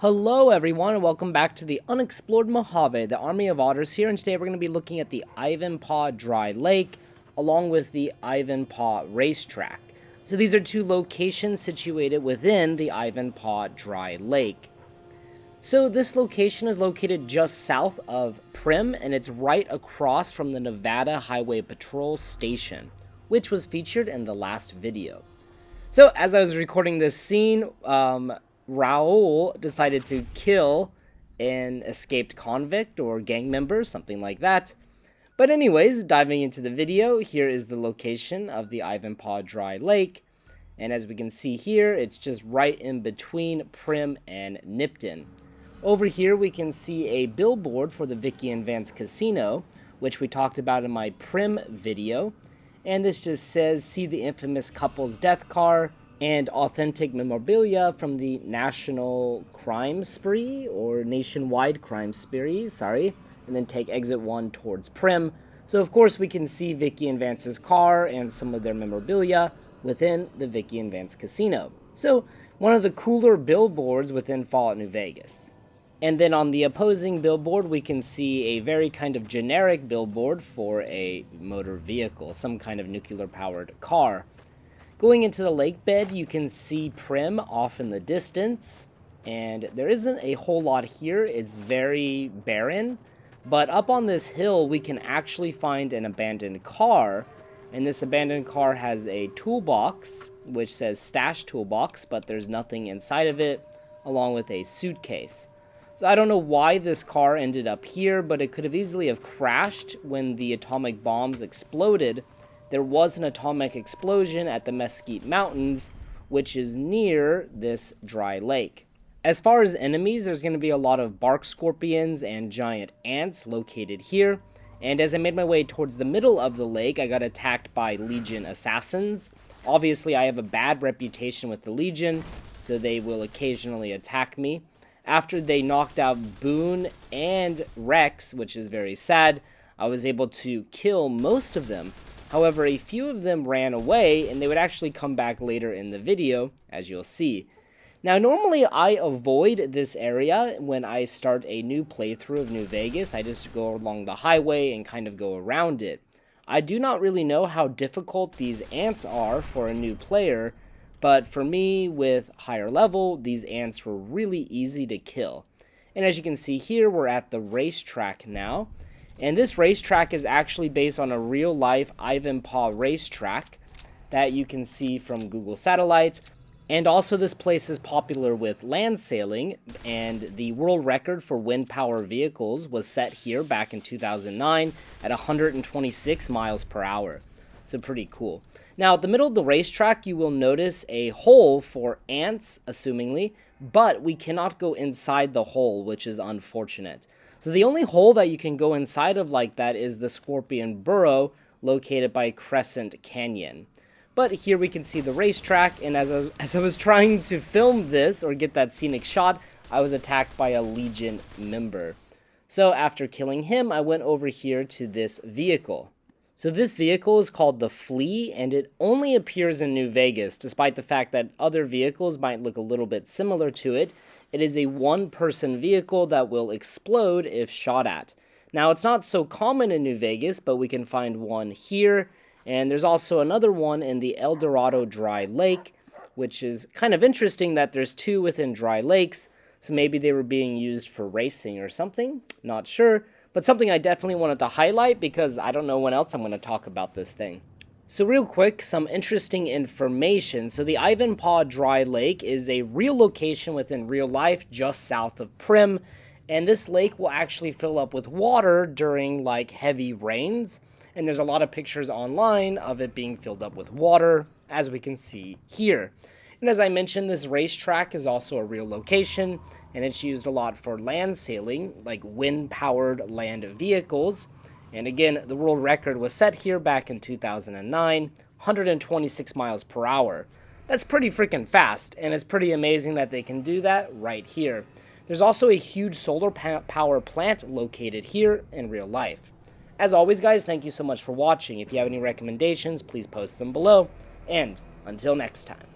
Hello everyone and welcome back to the Unexplored Mojave, the Army of Otters here, and today we're going to be looking at the Ivanpah Dry Lake along with the Ivanpah Racetrack. So these are two locations situated within the Ivanpah Dry Lake. So this location is located just south of Primm, and it's right across from the Nevada Highway Patrol Station, which was featured in the last video. So as I was recording this scene, Raul decided to kill an escaped convict or gang member, something like that. But anyways, diving into the video, here is the location of the Ivanpah Dry Lake. And as we can see here, it's just right in between Primm and Nipton. Over here, we can see a billboard for the Vikki and Vance casino, which we talked about in my Primm video. And this just says, see the infamous couple's death car, and authentic memorabilia from the National Crime Spree, or Nationwide Crime Spree, and then take exit 1 towards Primm. So of course we can see Vikki and Vance's car and some of their memorabilia within the Vikki and Vance casino. So one of the cooler billboards within Fallout New Vegas. And then on the opposing billboard, we can see a very kind of generic billboard for a motor vehicle, some kind of nuclear-powered car. Going into the lake bed, you can see Primm off in the distance, and there isn't a whole lot here. It's very barren, but up on this hill, we can actually find an abandoned car, and this abandoned car has a toolbox, which says stash toolbox, but there's nothing inside of it, along with a suitcase. So I don't know why this car ended up here, but it could have easily have crashed when the atomic bombs exploded. There was an atomic explosion at the Mesquite Mountains, which is near this dry lake. As far as enemies, there's going to be a lot of bark scorpions and giant ants located here. And as I made my way towards the middle of the lake, I got attacked by Legion assassins. Obviously, I have a bad reputation with the Legion, so they will occasionally attack me. After they knocked out Boone and Rex, which is very sad, I was able to kill most of them. However, a few of them ran away, and they would actually come back later in the video, as you'll see. Now, normally I avoid this area when I start a new playthrough of New Vegas. I just go along the highway and kind of go around it. I do not really know how difficult these ants are for a new player, but for me, with higher level, these ants were really easy to kill. And as you can see here, we're at the racetrack now. And this racetrack is actually based on a real-life Ivanpah racetrack that you can see from Google Satellites. And also this place is popular with land sailing, and the world record for wind power vehicles was set here back in 2009 at 126 miles per hour. So pretty cool. Now, at the middle of the racetrack, you will notice a hole for ants, assumingly, but we cannot go inside the hole, which is unfortunate. So the only hole that you can go inside of like that is the Scorpion Burrow located by Crescent Canyon. But here we can see the racetrack, and as I was trying to film this or get that scenic shot, I was attacked by a Legion member. So after killing him, I went over here to this vehicle. So this vehicle is called the Flea, and it only appears in New Vegas, despite the fact that other vehicles might look a little bit similar to it. It is a one-person vehicle that will explode if shot at. Now, it's not so common in New Vegas, but we can find one here. And there's also another one in the El Dorado Dry Lake, which is kind of interesting that there's two within dry lakes. So maybe they were being used for racing or something. Not sure. But something I definitely wanted to highlight because I don't know when else I'm going to talk about this thing. So real quick, some interesting information. So the Ivanpah Dry Lake is a real location within real life just south of Primm, and this lake will actually fill up with water during like heavy rains, and there's a lot of pictures online of it being filled up with water, as we can see here. And as I mentioned, this racetrack is also a real location, and it's used a lot for land sailing, like wind-powered land vehicles. And again, the world record was set here back in 2009, 126 miles per hour. That's pretty freaking fast, and it's pretty amazing that they can do that right here. There's also a huge solar power plant located here in real life. As always, guys, thank you so much for watching. If you have any recommendations, please post them below. And until next time.